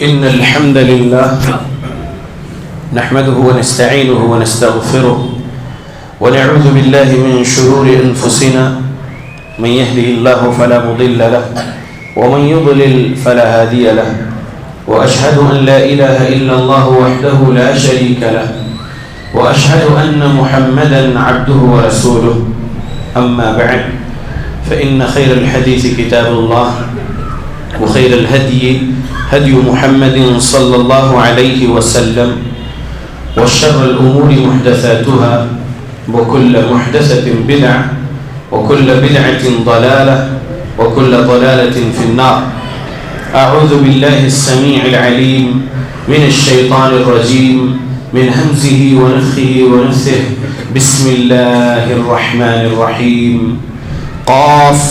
إن الحمد لله نحمده ونستعينه ونستغفره ونعوذ بالله من شرور أنفسنا من يهده الله فلا مضل له ومن يضلل فلا هادي له وأشهد أن لا إله إلا الله وحده لا شريك له وأشهد أن محمدا عبده ورسوله أما بعد فإن خير الحديث كتاب الله وخير الهدي هدي محمد صلى الله عليه وسلم وشر الأمور محدثاتها وكل محدثة بدعة وكل بدعة ضلالة وكل ضلالة في النار. أعوذ بالله السميع العليم من الشيطان الرجيم من همزه ونفخه ونفثه. بسم الله الرحمن الرحيم. قاف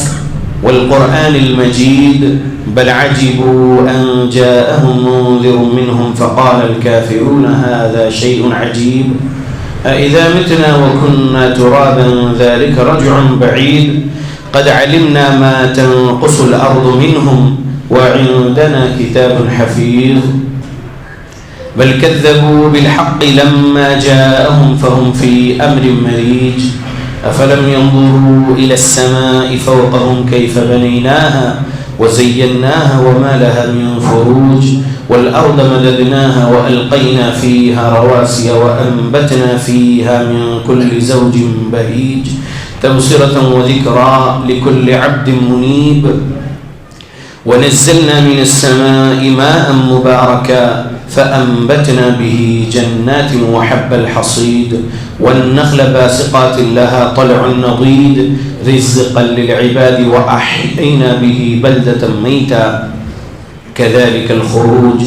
والقرآن المجيد بل عجبوا أن جاءهم منذر منهم فقال الكافرون هذا شيء عجيب أإذا متنا وكنا ترابا ذلك رجع بعيد قد علمنا ما تنقص الأرض منهم وعندنا كتاب حفيظ بل كذبوا بالحق لما جاءهم فهم في أمر مريج أفلم ينظروا إلى السماء فوقهم كيف بنيناها وزيناها وما لها من فروج والأرض مددناها وألقينا فيها رواسي وأنبتنا فيها من كل زوج بهيج تبصرة وذكرى لكل عبد منيب ونزلنا من السماء ماء مباركا فأنبتنا به جنات وحب الحصيد والنخل باسقات لها طلع نضيد رزقا للعباد وأحيينا به بلدة ميتا كذلك الخروج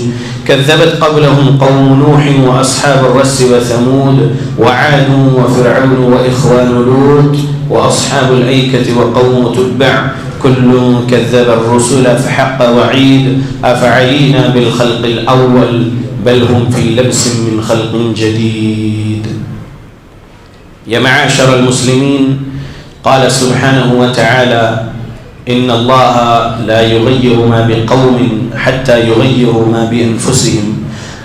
كذبت قبلهم قوم نوح وأصحاب الرس وثمود وعاد وفرعون وإخوان لوط وأصحاب الأيكة وقوم تبع كل كذب الرسل فحق وعيد أفعينا بالخلق الأول بل هم في لبس من خلق جديد. يا معاشر المسلمين، قال سبحانه وتعالى إن الله لا يغير ما بقوم حتى يغيروا ما بأنفسهم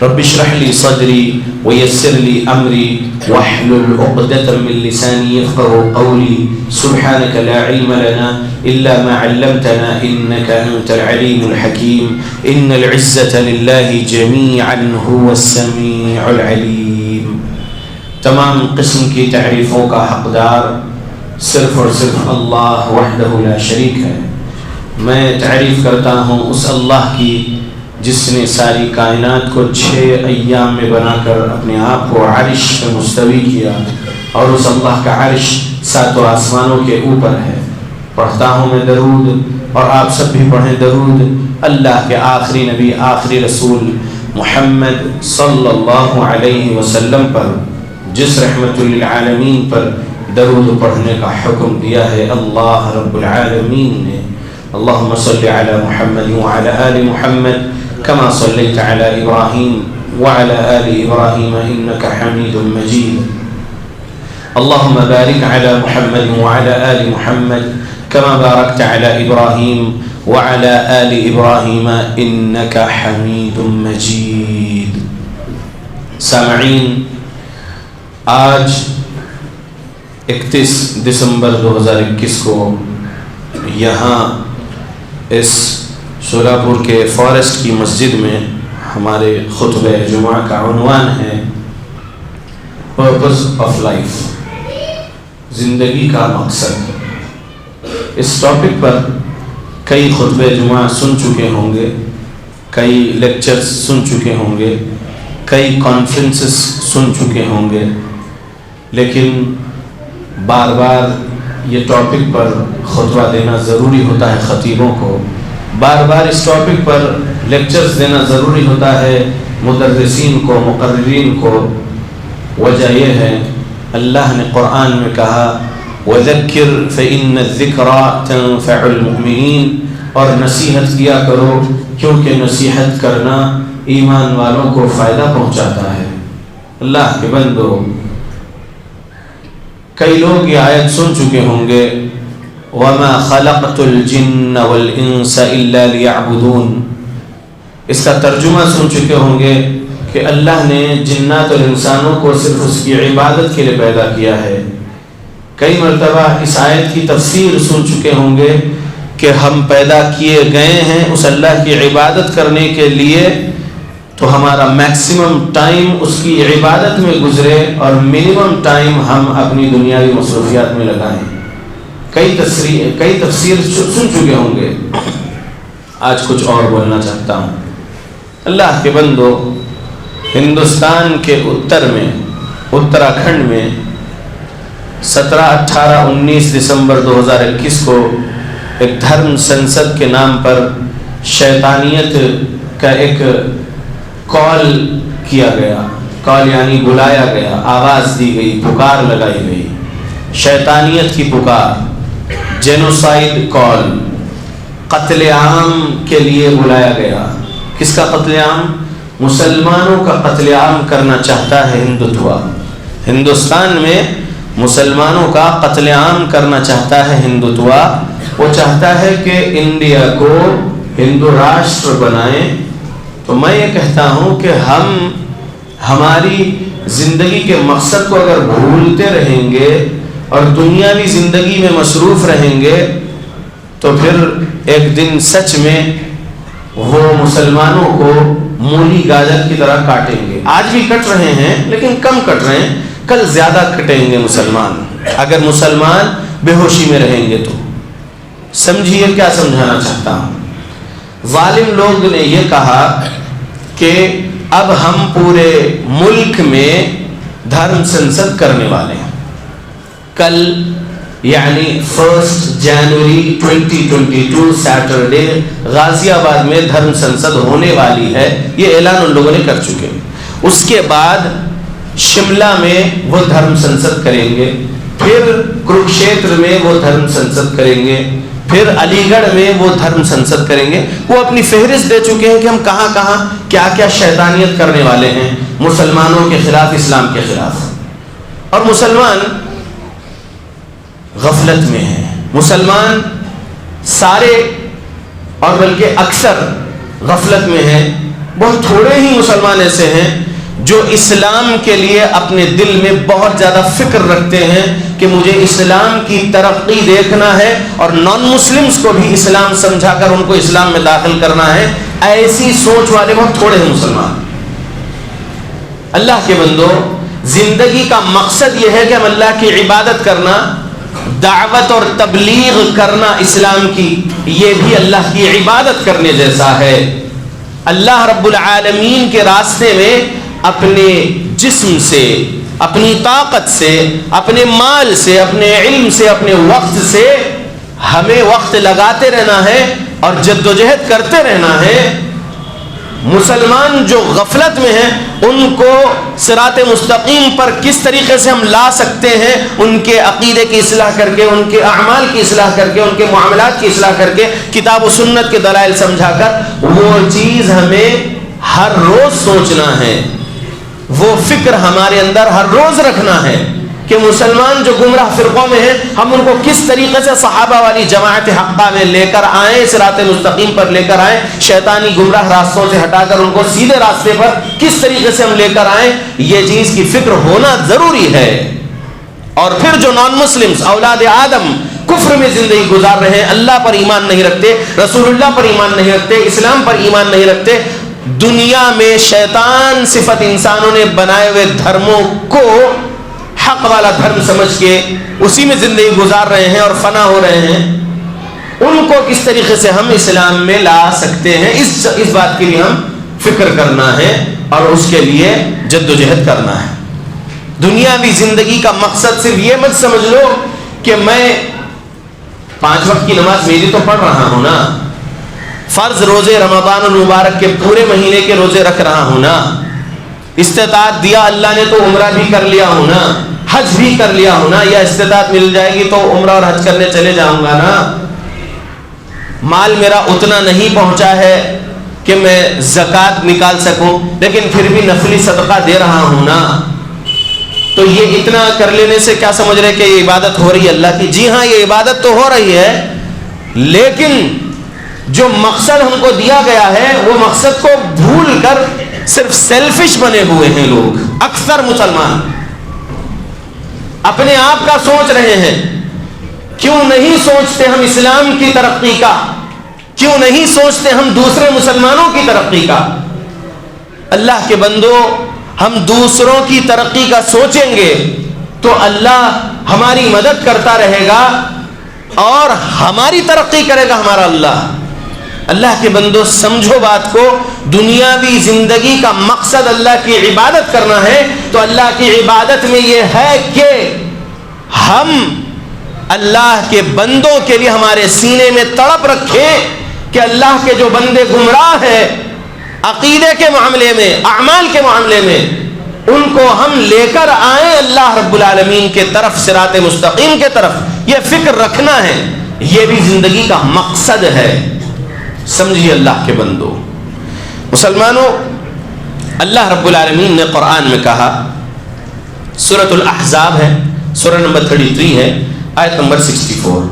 رب اشرح لي صدري ويسر لي أمري واحلل عقدة من لساني يفقهوا قولي سبحانك لا علم لنا إلا ما علمتنا إنك أنت العليم الحكيم إن العزة لله جميعا هو السميع العليم. تمام قسم کی تعریفوں کا حقدار صرف اور صرف اللہ وحدہ لا شریک ہے. میں تعریف کرتا ہوں اس اللہ کی جس نے ساری کائنات کو 6 ایام میں بنا کر اپنے آپ کو عرش پہ مستوی کیا اور اس اللہ کا عرش 7 آسمانوں کے اوپر ہے. پڑھتا ہوں میں درود اور آپ سب بھی پڑھیں درود اللہ کے آخری نبی آخری رسول محمد صلی اللہ علیہ وسلم پر جس رحمت للعالمین پر درود پڑھنے کا حکم دیا ہے اللہ رب العالمین نے. اللہم صلی علی محمد وعلی آل محمد كما صليت على إبراهيم وعلى آل إبراهيم إنك حميد مجيد. اللهم بارك على محمد وعلى آل محمد كما باركت على إبراهيم وعلى آل إبراهيم إنك حميد مجيد. سامعین، آج 31 دسمبر 2021 کو یہاں اس شولاپور کے فارسٹ کی مسجد میں ہمارے خطبہ جمعہ کا عنوان ہے پرپز آف لائف، زندگی کا مقصد. اس ٹاپک پر کئی خطبہ جمعہ سن چکے ہوں گے، کئی لیکچرز سن چکے ہوں گے، کئی کانفرنسز سن چکے ہوں گے، لیکن بار بار یہ ٹاپک پر خطبہ دینا ضروری ہوتا ہے. خطیبوں کو بار بار اس ٹاپک پر لیکچرز دینا ضروری ہوتا ہے، مدرسین کو، مقررین کو. وجہ یہ ہے اللہ نے قرآن میں کہا وَذَكِّرْ فَإِنَّ الذِّكْرَى تَنفَعُ الْمُؤْمِنِينَ، اور نصیحت کیا کرو کیونکہ نصیحت کرنا ایمان والوں کو فائدہ پہنچاتا ہے. اللہ کے بندو، کئی لوگ یہ آیت سن چکے ہوں گے وَمَا خَلَقْتُ الْجِنَّ وَالْإِنسَ إِلَّا لِيَعْبُدُونَ. اس کا ترجمہ سن چکے ہوں گے کہ اللہ نے جنات اور انسانوں کو صرف اس کی عبادت کے لیے پیدا کیا ہے۔ کئی مرتبہ اس آیت کی تفسیر سن چکے ہوں گے کہ ہم پیدا کیے گئے ہیں اس اللہ کی عبادت کرنے کے لیے، تو ہمارا میکسیمم ٹائم اس کی عبادت میں گزرے اور منیمم ٹائم ہم اپنی دنیاوی مصروفیات میں لگائیں۔ کئی تفسیر سن چکے ہوں گے۔ آج کچھ اور بولنا چاہتا ہوں۔ اللہ کے بندو، ہندوستان کے اتر میں، اتراکھنڈ میں 17، 18، 19 دسمبر 2021 کو ایک دھرم سنسد کے نام پر شیطانیت کا ایک کال کیا گیا۔ کال یعنی بلایا گیا، آواز دی گئی، پکار لگائی گئی، شیطانیت کی پکار، جینوسائیڈ کال، قتل عام کے لیے بلایا گیا۔ کس کا قتل عام؟ مسلمانوں کا قتل عام کرنا چاہتا ہے ہندوتوا۔ ہندوستان میں مسلمانوں کا قتل عام کرنا چاہتا ہے ہندوتوا۔ وہ چاہتا ہے کہ انڈیا کو ہندو راشٹر بنائیں۔ تو میں یہ کہتا ہوں کہ ہم ہماری زندگی کے مقصد کو اگر بھولتے رہیں گے اور دنیاوی زندگی میں مصروف رہیں گے تو پھر ایک دن سچ میں وہ مسلمانوں کو مولی گاجر کی طرح کاٹیں گے۔ آج بھی کٹ رہے ہیں لیکن کم کٹ رہے ہیں، کل زیادہ کٹیں گے مسلمان، اگر مسلمان بے ہوشی میں رہیں گے تو۔ سمجھیے کیا سمجھانا چاہتا ہوں۔ ظالم لوگ نے یہ کہا کہ اب ہم پورے ملک میں دھرم سنسد کرنے والے ہیں۔ کل یعنی 1 جنوری 2022 سیٹرڈے غازی آباد میں دھرم سنسد ہونے والی ہے، یہ اعلان ان لوگوں نے کر چکے۔ اس کے بعد شملہ میں وہ دھرم سنسد کریں گے، پھر کروکشیتر میں وہ دھرم سنسد کریں گے، پھر علی گڑھ میں وہ دھرم سنسد کریں گے۔ وہ اپنی فہرست دے چکے ہیں کہ ہم کہاں کہاں کیا کیا شیطانیت کرنے والے ہیں مسلمانوں کے خلاف، اسلام کے خلاف۔ اور مسلمان غفلت میں ہیں، مسلمان سارے اور بلکہ اکثر غفلت میں ہیں۔ بہت تھوڑے ہی مسلمان ایسے ہیں جو اسلام کے لیے اپنے دل میں بہت زیادہ فکر رکھتے ہیں کہ مجھے اسلام کی ترقی دیکھنا ہے اور نان مسلمز کو بھی اسلام سمجھا کر ان کو اسلام میں داخل کرنا ہے۔ ایسی سوچ والے بہت تھوڑے ہیں مسلمان۔ اللہ کے بندو، زندگی کا مقصد یہ ہے کہ ہم اللہ کی عبادت کرنا، دعوت اور تبلیغ کرنا اسلام کی، یہ بھی اللہ کی عبادت کرنے جیسا ہے۔ اللہ رب العالمین کے راستے میں اپنے جسم سے، اپنی طاقت سے، اپنے مال سے، اپنے علم سے، اپنے وقت سے ہمیں وقت لگاتے رہنا ہے اور جدوجہد کرتے رہنا ہے۔ مسلمان جو غفلت میں ہیں ان کو صراط مستقیم پر کس طریقے سے ہم لا سکتے ہیں، ان کے عقیدے کی اصلاح کر کے، ان کے اعمال کی اصلاح کر کے، ان کے معاملات کی اصلاح کر کے، کتاب و سنت کے دلائل سمجھا کر، وہ چیز ہمیں ہر روز سوچنا ہے، وہ فکر ہمارے اندر ہر روز رکھنا ہے کہ مسلمان جو گمراہ فرقوں میں ہیں ہم ان کو کس طریقے سے صحابہ والی جماعت حقہ میں لے کر آئیں، صراط مستقیم پر لے کر آئیں، شیطانی گمراہ راستوں سے ہٹا کر ان کو سیدھے راستے پر کس طریقے سے ہم لے کر آئیں، یہ چیز کی فکر ہونا ضروری ہے۔ اور پھر جو نان مسلمز، اولاد آدم، کفر میں زندگی گزار رہے ہیں، اللہ پر ایمان نہیں رکھتے، رسول اللہ پر ایمان نہیں رکھتے، اسلام پر ایمان نہیں رکھتے، دنیا میں شیطان صفت انسانوں نے بنائے ہوئے دھرموں کو حق والا دھرم سمجھ کے اسی میں زندگی گزار رہے ہیں اور فنا ہو رہے ہیں، ان کو کس طریقے سے ہم اسلام میں لا سکتے ہیں، اس بات کے لیے ہم فکر کرنا ہے اور اس کے لیے جدوجہد کرنا ہے۔ دنیاوی زندگی کا مقصد صرف یہ مت سمجھ لو کہ میں 5 وقت کی نماز میری تو پڑھ رہا ہوں نا، فرض روزے رمضان المبارک کے پورے مہینے کے روزے رکھ رہا ہوں نا، استطاعت دیا اللہ نے تو عمرہ بھی کر لیا ہوں نا، حج بھی کر لیا ہوں نا، یا استطاعت مل جائے گی تو عمرہ اور حج کرنے چلے جاؤں گا نا، مال میرا اتنا نہیں پہنچا ہے کہ میں زکوٰۃ نکال سکوں لیکن پھر بھی نفلی صدقہ دے رہا ہوں نا، تو یہ اتنا کر لینے سے کیا سمجھ رہے کہ یہ عبادت ہو رہی ہے اللہ کی؟ جی ہاں، یہ عبادت تو ہو رہی ہے، لیکن جو مقصد ہم کو دیا گیا ہے وہ مقصد کو بھول کر صرف سیلفش بنے ہوئے ہیں لوگ. اکثر مسلمان اپنے آپ کا سوچ رہے ہیں. کیوں نہیں سوچتے ہم اسلام کی ترقی کا؟ کیوں نہیں سوچتے ہم دوسرے مسلمانوں کی ترقی کا؟ اللہ کے بندو، ہم دوسروں کی ترقی کا سوچیں گے تو اللہ ہماری مدد کرتا رہے گا اور ہماری ترقی کرے گا ہمارا اللہ. اللہ کے بندو سمجھو بات کو، دنیاوی زندگی کا مقصد اللہ کی عبادت کرنا ہے تو اللہ کی عبادت میں یہ ہے کہ ہم اللہ کے بندوں کے لیے ہمارے سینے میں تڑپ رکھیں کہ اللہ کے جو بندے گمراہ ہیں عقیدے کے معاملے میں، اعمال کے معاملے میں، ان کو ہم لے کر آئیں اللہ رب العالمین کے طرف، صراط مستقیم کے طرف. یہ فکر رکھنا ہے، یہ بھی زندگی کا مقصد ہے. سمجھیے اللہ کے بندو. مسلمانوں، اللہ رب العالمین نے قرآن میں کہا، سورۃ الاحزاب ہے، سورہ نمبر 33 ہے، آیت نمبر 64،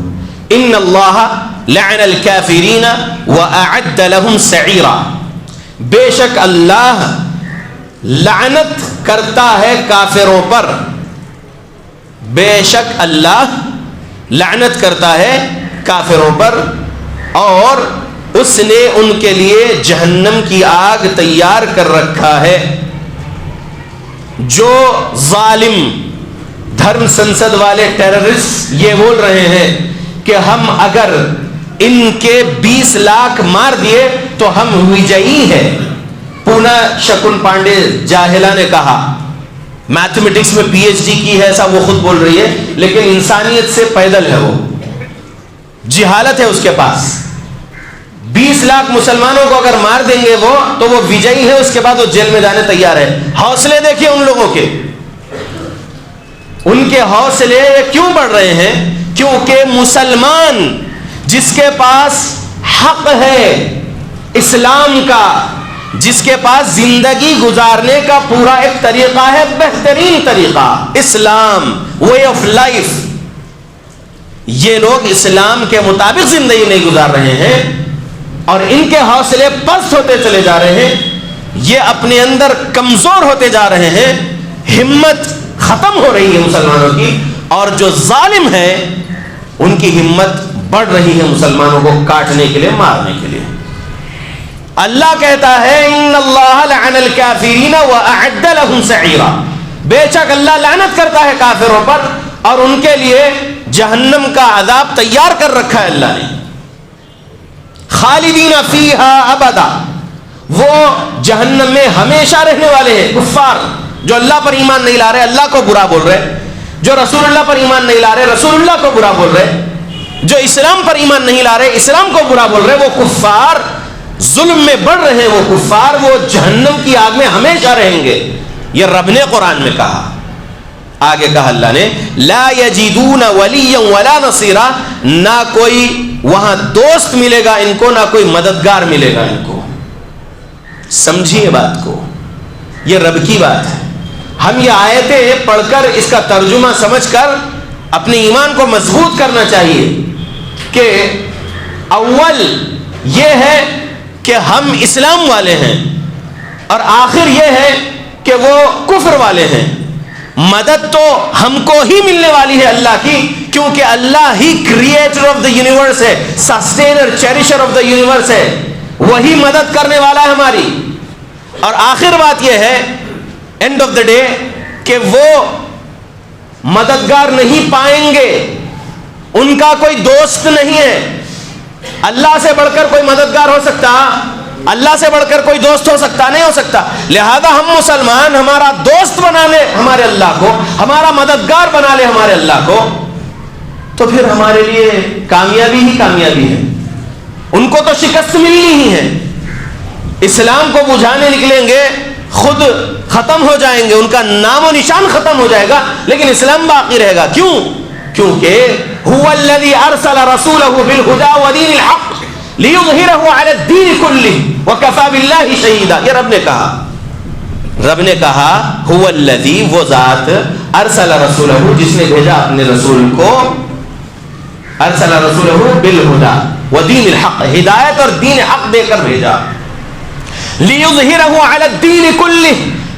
ان اللہ لعن الکافرین واعد لهم سعیرا. بے شک اللہ لعنت کرتا ہے کافروں پر. بے شک اللہ لعنت کرتا ہے کافروں پر اور اس نے ان کے لیے جہنم کی آگ تیار کر رکھا ہے. جو ظالم دھرم سنسد والے ٹیررسٹ یہ بول رہے ہیں کہ ہم اگر ان کے 20 لاکھ مار دیے تو ہم وجئی ہیں. پونا شکن پانڈے جاہلہ نے کہا، میتھمیٹکس میں پی ایچ ڈی کی ہے ایسا وہ خود بول رہی ہے، لیکن انسانیت سے پیدل ہے، وہ جہالت ہے اس کے پاس. 20 لاکھ مسلمانوں کو اگر مار دیں گے وہ تو وہ وجئی ہے، اس کے بعد وہ جیل میں جانے تیار ہے. حوصلے دیکھیں ان لوگوں کے، ان کے حوصلے کیوں بڑھ رہے ہیں؟ کیونکہ مسلمان جس کے پاس حق ہے اسلام کا، جس کے پاس زندگی گزارنے کا پورا ایک طریقہ ہے، بہترین طریقہ اسلام، وے آف لائف، یہ لوگ اسلام کے مطابق زندگی نہیں گزار رہے ہیں اور ان کے حوصلے پست ہوتے چلے جا رہے ہیں. یہ اپنے اندر کمزور ہوتے جا رہے ہیں، ہمت ختم ہو رہی ہے مسلمانوں کی، اور جو ظالم ہے ان کی ہمت بڑھ رہی ہے مسلمانوں کو کاٹنے کے لیے، مارنے کے لیے. اللہ کہتا ہے ان اللہ لعن الکافرین واعد لهم سعیرا. بے شک اللہ لعنت کرتا ہے کافروں پر اور ان کے لیے جہنم کا عذاب تیار کر رکھا ہے اللہ نے. خالدین فیہا ابدا، وہ جہنم میں ہمیشہ رہنے والے ہیں. کفار جو اللہ پر ایمان نہیں لا رہے، اللہ کو برا بول رہے، جو رسول اللہ پر ایمان نہیں لا رہے، رسول اللہ کو برا بول رہے، جو اسلام پر ایمان نہیں لا رہے، اسلام کو برا بول رہے، وہ کفار ظلم میں بڑھ رہے ہیں. وہ کفار وہ جہنم کی آگ میں ہمیشہ رہیں گے. یہ رب نے قرآن میں کہا. آگے کہا اللہ نے لا یجدون ولیا ولا نصیرا، نہ کوئی وہاں دوست ملے گا ان کو، نہ کوئی مددگار ملے گا ان کو. سمجھیے بات کو، یہ رب کی بات ہے. ہم یہ آیتیں پڑھ کر اس کا ترجمہ سمجھ کر اپنے ایمان کو مضبوط کرنا چاہیے کہ اول یہ ہے کہ ہم اسلام والے ہیں اور آخر یہ ہے کہ وہ کفر والے ہیں. مدد تو ہم کو ہی ملنے والی ہے اللہ کی، کیونکہ اللہ ہی کریٹر آف دا یونیورس ہے، سسٹینر چیریشر آف دا یونیورس ہے، وہی مدد کرنے والا ہے ہماری. اور آخر بات یہ ہے اینڈ آف دا ڈے کہ وہ مددگار نہیں پائیں گے، ان کا کوئی دوست نہیں ہے. اللہ سے بڑھ کر کوئی مددگار ہو سکتا؟ اللہ سے بڑھ کر کوئی دوست ہو سکتا؟ نہیں ہو سکتا. لہذا ہم مسلمان ہمارا دوست بنا لے ہمارے اللہ کو، ہمارا مددگار بنا لے ہمارے اللہ کو، تو پھر ہمارے لیے کامیابی ہی کامیابی ہے. ان کو تو شکست ملنی ہی ہے. اسلام کو بجھانے نکلیں گے خود ختم ہو جائیں گے، ان کا نام و نشان ختم ہو جائے گا، لیکن اسلام باقی رہے گا. کیوں؟ کیونکہ هو الذي ارسل رسوله بالهدى ودين الحق ليظهره على الدين كله وكفى بالله شهيدا. یہ رب نے کہا هو الذي، وہ ذات، ارسل رسوله، جس نے بھیجا اپنے رسول کو، ارسل رسوله بالهدى، ودین الحق، ہدایت اور دین حق دے کر بھیجا. لیظہرہ علی الدین کلہ،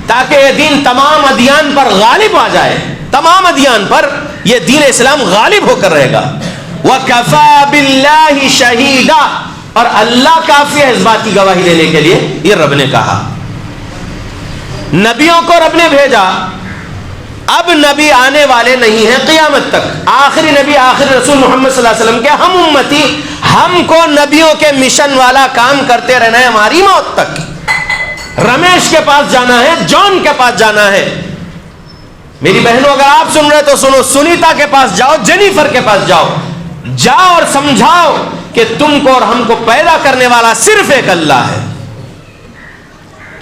تاکہ یہ دین تمام ادیان پر غالب آ جائے، تمام ادیان پر یہ دین اسلام غالب ہو کر رہے گا. وَكَفَى بِاللَّهِ شَهِيدًا، اور اللہ کافی ہے اس بات کی گواہی دینے کے لیے. یہ رب نے کہا. نبیوں کو رب نے بھیجا، اب نبی آنے والے نہیں ہیں قیامت تک. آخری نبی آخری رسول محمد صلی اللہ علیہ وسلم کے ہم امتی، ہم کو نبیوں کے مشن والا کام کرتے رہنا ہے ہماری موت تک. رمیش کے پاس جانا ہے، جان کے پاس جانا ہے. میری بہنوں اگر آپ سن رہے تو سنو، سنیتا کے پاس جاؤ، جینیفر کے پاس جاؤ، جاؤ اور سمجھاؤ کہ تم کو اور ہم کو پیدا کرنے والا صرف ایک اللہ ہے.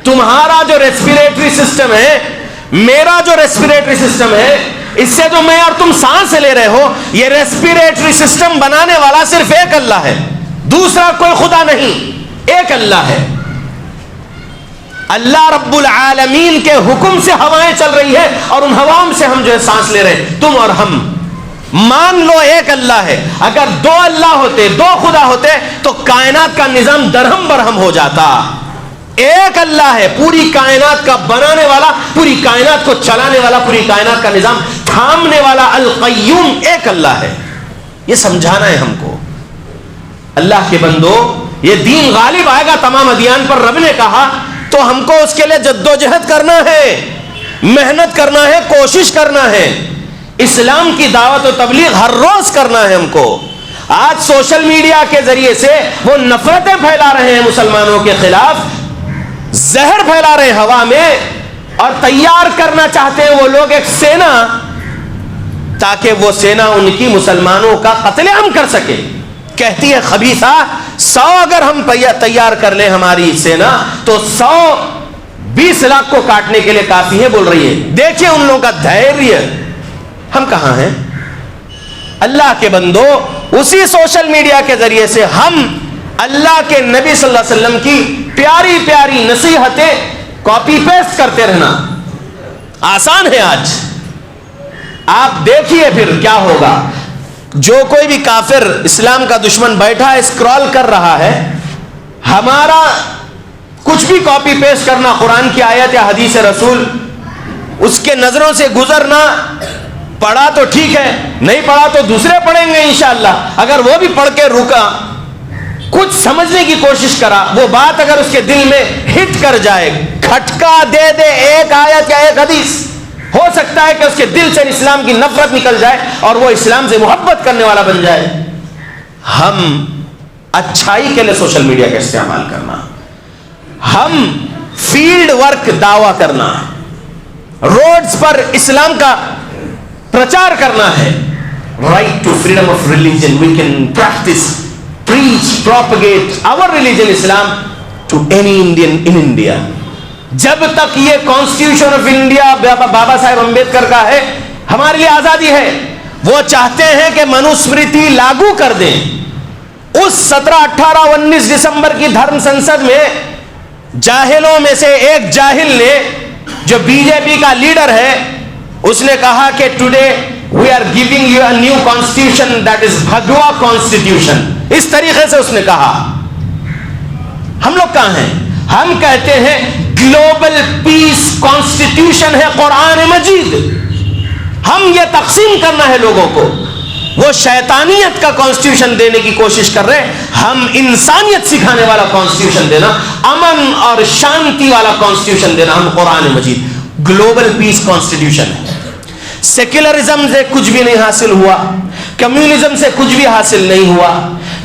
تمہارا جو ریسپیریٹری سسٹم ہے، میرا جو ریسپیریٹری سسٹم ہے، اس سے جو میں اور تم سانس لے رہے ہو، یہ ریسپیریٹری سسٹم بنانے والا صرف ایک اللہ ہے، دوسرا کوئی خدا نہیں، ایک اللہ ہے. اللہ رب العالمین کے حکم سے ہوائیں چل رہی ہے اور ان ہواؤں سے ہم جو ہے سانس لے رہے ہیں، تم اور ہم. مان لو ایک اللہ ہے. اگر دو اللہ ہوتے، دو خدا ہوتے تو کائنات کا نظام درہم برہم ہو جاتا. ایک اللہ ہے، پوری کائنات کا بنانے والا، پوری کائنات کو چلانے والا، پوری کائنات کا نظام تھامنے والا القیوم ایک اللہ ہے. یہ سمجھانا ہے ہم کو. اللہ کے بندو، یہ دین غالب آئے گا تمام ادیان پر، رب نے کہا، تو ہم کو اس کے لیے جدوجہد کرنا ہے، محنت کرنا ہے، کوشش کرنا ہے. اسلام کی دعوت و تبلیغ ہر روز کرنا ہے ہم کو. آج سوشل میڈیا کے ذریعے سے وہ نفرتیں پھیلا رہے ہیں مسلمانوں کے خلاف، زہر پھیلا رہے ہیں ہوا میں، اور تیار کرنا چاہتے ہیں وہ لوگ ایک سینا، تاکہ وہ سینا ان کی مسلمانوں کا قتل عام کر سکے. کہتی ہے خبیثہ، 100 اگر ہم تیار کر لیں ہماری سینا تو 120 لاکھ کو کاٹنے کے لیے کافی ہے، بول رہی ہے. دیکھیں ان لوگوں کا دھیریہ. ہم کہاں ہیں؟ اللہ کے بندو، اسی سوشل میڈیا کے ذریعے سے ہم اللہ کے نبی صلی اللہ علیہ وسلم کی پیاری پیاری نصیحتیں کاپی پیسٹ کرتے رہنا آسان ہے. آج آپ دیکھیے پھر کیا ہوگا. جو کوئی بھی کافر اسلام کا دشمن بیٹھا ہے، اسکرول کر رہا ہے، ہمارا کچھ بھی کاپی پیسٹ کرنا، قرآن کی آیت یا حدیث رسول، اس کے نظروں سے گزرنا. پڑھا تو ٹھیک ہے، نہیں پڑھا تو دوسرے پڑھیں گے انشاءاللہ. اگر وہ بھی پڑھ کے رکا، کچھ سمجھنے کی کوشش کرا، وہ بات اگر اس کے دل میں ہٹ کر جائے، کھٹکا دے دے ایک آیت یا ایک حدیث، ہو سکتا ہے کہ اس کے دل سے اسلام کی نفرت نکل جائے اور وہ اسلام سے محبت کرنے والا بن جائے. ہم اچھائی کے لیے سوشل میڈیا کا استعمال کرنا، ہم فیلڈ ورک دعویٰ کرنا، روڈز پر اسلام کا پرچار کرنا ہے. Right to freedom of religion, we can practice, preach, propagate our religion Islam to any Indian in India. جب تک یہ کانسٹیٹیوشن آف انڈیا بابا صاحب امبیڈکر کا ہے، ہمارے لیے آزادی ہے. وہ چاہتے ہیں کہ منوسمرتی لاگو کر دیں. اس 17، 18، 19 دسمبر کی دھرم سنسد میں جاہلوں میں سے ایک جاہل نے، جو بی جے پی کا لیڈر ہے، اس نے کہا کہ today we are giving you a new constitution that is بھگوا constitution. اس طریقے سے اس نے کہا. ہم لوگ کہاں ہیں؟ ہم کہتے ہیں گلوبل پیس کانسٹیٹیوشن ہے قرآن مجید. ہم یہ تقسیم کرنا ہے لوگوں کو. وہ شیطانیت کا کانسٹیٹیوشن دینے کی کوشش کر رہے ہیں، ہم انسانیت سکھانے والا کانسٹیٹیوشن دینا، امن اور شانتی والا کانسٹیٹیوشن دینا. ہم قرآن مجید گلوبل پیس کانسٹیٹیوشن ہے. سیکولرزم سے کچھ بھی نہیں حاصل ہوا، کمیونزم سے کچھ بھی حاصل نہیں ہوا،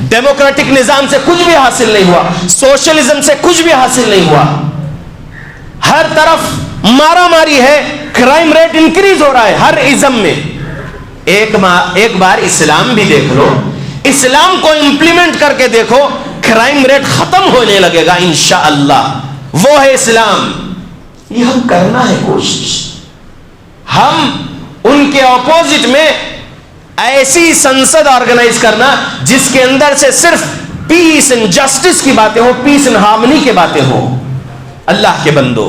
ڈیموکریٹک نظام سے کچھ بھی حاصل نہیں ہوا، سوشلزم سے کچھ بھی حاصل نہیں ہوا. ہر طرف مارا ماری ہے، کرائم ریٹ انکریز ہو رہا ہے ہر ازم میں. ایک بار اسلام بھی دیکھ لو، اسلام کو امپلیمنٹ کر کے دیکھو، کرائم ریٹ ختم ہونے لگے گا انشاءاللہ. وہ ہے اسلام. یہ ہم کرنا ہے کوشش. ہم ان کے اپوزٹ میں ایسی سنسد آرگنائز کرنا جس کے اندر سے صرف پیس اینڈ جسٹس کی باتیں ہو، پیس اینڈ ہارمنی کی باتیں ہو. اللہ کے بندو،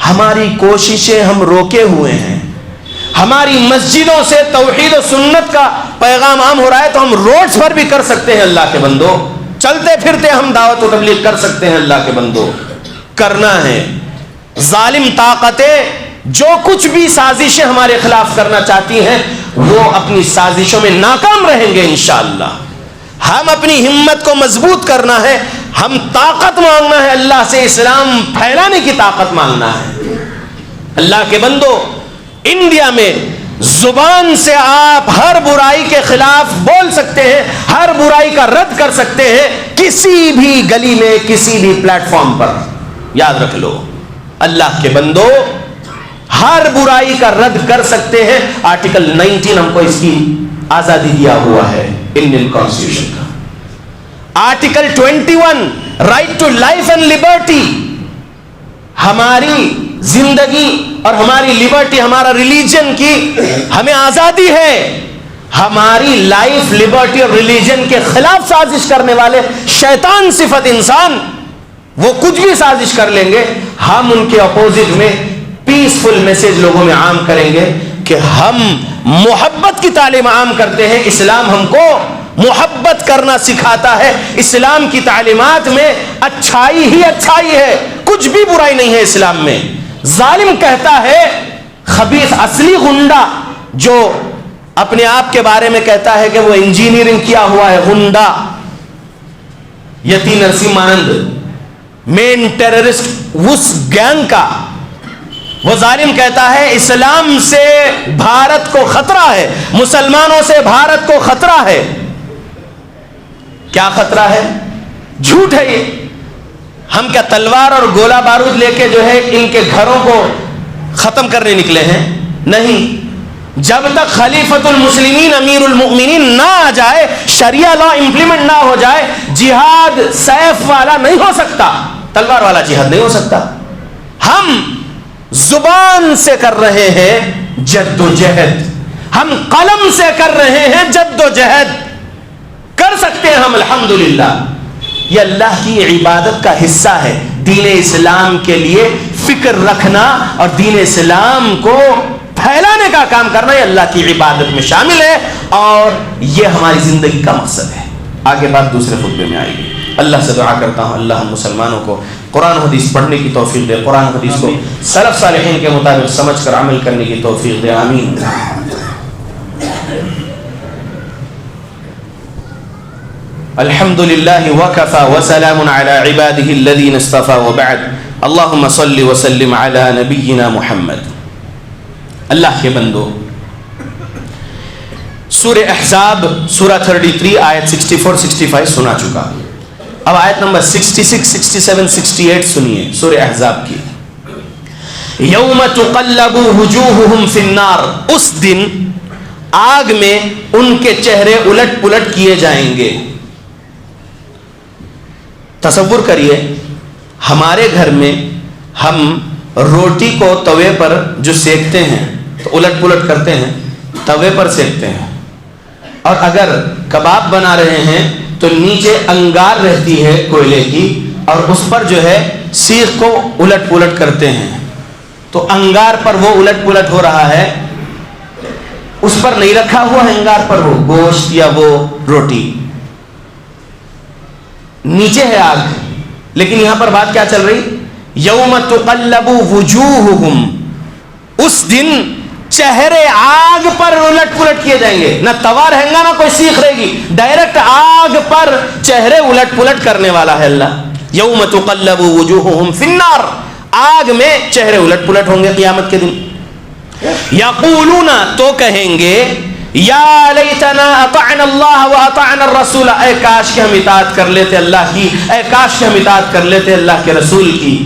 ہماری کوششیں ہم روکے ہوئے ہیں. ہماری مسجدوں سے توحید و سنت کا پیغام عام ہو رہا ہے تو ہم روڈز پر بھی کر سکتے ہیں اللہ کے بندو، چلتے پھرتے ہم دعوت و تبلیغ کر سکتے ہیں اللہ کے بندو، کرنا ہے۔ ظالم طاقتیں جو کچھ بھی سازشیں ہمارے خلاف کرنا چاہتی ہیں وہ اپنی سازشوں میں ناکام رہیں گے انشاءاللہ۔ ہم اپنی ہمت کو مضبوط کرنا ہے، ہم طاقت مانگنا ہے اللہ سے، اسلام پھیلانے کی طاقت مانگنا ہے۔ اللہ کے بندو، انڈیا میں زبان سے آپ ہر برائی کے خلاف بول سکتے ہیں، ہر برائی کا رد کر سکتے ہیں، کسی بھی گلی میں، کسی بھی پلیٹ فارم پر۔ یاد رکھ لو، اللہ کے بندو ہر برائی کا رد کر سکتے ہیں۔ آرٹیکل 19 ہم کو اس کی آزادی دیا ہوا ہے انڈین کانسٹیٹیوشن کا۔ Article 21 right to life and liberty, ہماری زندگی اور ہماری لبرٹی، ہمارا ریلیجن کی ہمیں آزادی ہے۔ ہماری لائف، لبرٹی اور ریلیجن کے خلاف سازش کرنے والے شیطان صفت انسان، وہ کچھ بھی سازش کر لیں گے، ہم ان کے اپوزٹ میں پیسفل میسج لوگوں میں عام کریں گے کہ ہم محبت کی تعلیم عام کرتے ہیں۔ اسلام ہم کو محبت کرنا سکھاتا ہے، اسلام کی تعلیمات میں اچھائی ہی اچھائی ہے، کچھ بھی برائی نہیں ہے اسلام میں۔ ظالم کہتا ہے، خبیث اصلی غنڈہ جو اپنے آپ کے بارے میں کہتا ہے کہ وہ انجینئرنگ کیا ہوا ہے، غنڈہ یتی نرسم آنند مین ٹیررسٹ اس گینگ کا، وہ ظالم کہتا ہے اسلام سے بھارت کو خطرہ ہے، مسلمانوں سے بھارت کو خطرہ ہے۔ کیا خطرہ ہے؟ جھوٹ ہے یہ۔ ہم کیا تلوار اور گولہ بارود لے کے جو ہے ان کے گھروں کو ختم کرنے نکلے ہیں؟ نہیں، جب تک خلیفۃ المسلمین امیر المؤمنین نہ آ جائے، شریعہ لا امپلیمنٹ نہ ہو جائے، جہاد سیف والا نہیں ہو سکتا، تلوار والا جہاد نہیں ہو سکتا۔ ہم زبان سے کر رہے ہیں جد و جہد، ہم قلم سے کر رہے ہیں جد و جہد، کر سکتے ہیں ہم الحمدللہ۔ یہ اللہ کی عبادت کا حصہ ہے، دین اسلام کے لیے فکر رکھنا اور دین اسلام کو پھیلانے کا کام کرنا، یہ اللہ کی عبادت میں شامل ہے اور یہ ہماری زندگی کا مقصد ہے۔ آگے بات دوسرے خطبے میں آئے گی۔ اللہ سے دعا کرتا ہوں اللہ ہم مسلمانوں کو قرآن حدیث پڑھنے کی توفیق دے، قرآن حدیث کو سلف صالحین کے مطابق سمجھ کر عمل کرنے کی توفیق دے، آمین۔ الحمد للہ وکفى وسلام علی عباده الذین اصطفى وبعد، اللہم صل وسلم علی نبینا محمد۔ اللہ کے بندو، سورہ احزاب سورہ 33 آیت 64 65 سنا چکا، اب آیت نمبر 66 67 68 سنیے سورہ احزاب کی۔ یوم تقلب وجوہہم فی النار، اس دن آگ میں ان کے چہرے الٹ پلٹ کیے جائیں گے۔ تصور کریے، ہمارے گھر میں ہم روٹی کو توے پر جو سیکتے ہیں تو الٹ پلٹ کرتے ہیں، توے پر سیکتے ہیں، اور اگر کباب بنا رہے ہیں تو نیچے انگار رہتی ہے کوئلے کی اور اس پر جو ہے سیخ کو الٹ پلٹ کرتے ہیں، تو انگار پر وہ الٹ پلٹ ہو رہا ہے، اس پر نہیں رکھا ہوا ہے انگار پر وہ گوشت یا وہ روٹی، نیچے ہے آگ۔ لیکن یہاں پر بات کیا چل رہی؟ یوم تقلب وجوہہم، اس دن چہرے آگ پر الٹ پلٹ کیے جائیں گے، نہ توا رہے گا نہ کوئی سیخ رہے گی، ڈائریکٹ آگ پر چہرے الٹ پلٹ کرنے والا ہے اللہ۔ یوم تقلب وجوہہم فی النار، آگ میں چہرے الٹ پلٹ ہوں گے قیامت کے دن۔ یقولون، تو کہیں گے، یا لیتنا اطعنا اللہ واطعنا الرسول، اے کاش کہ ہم اطاعت کر لیتے اللہ کی، اے کاش کہ ہم اطاعت کر لیتے اللہ کے رسول کی۔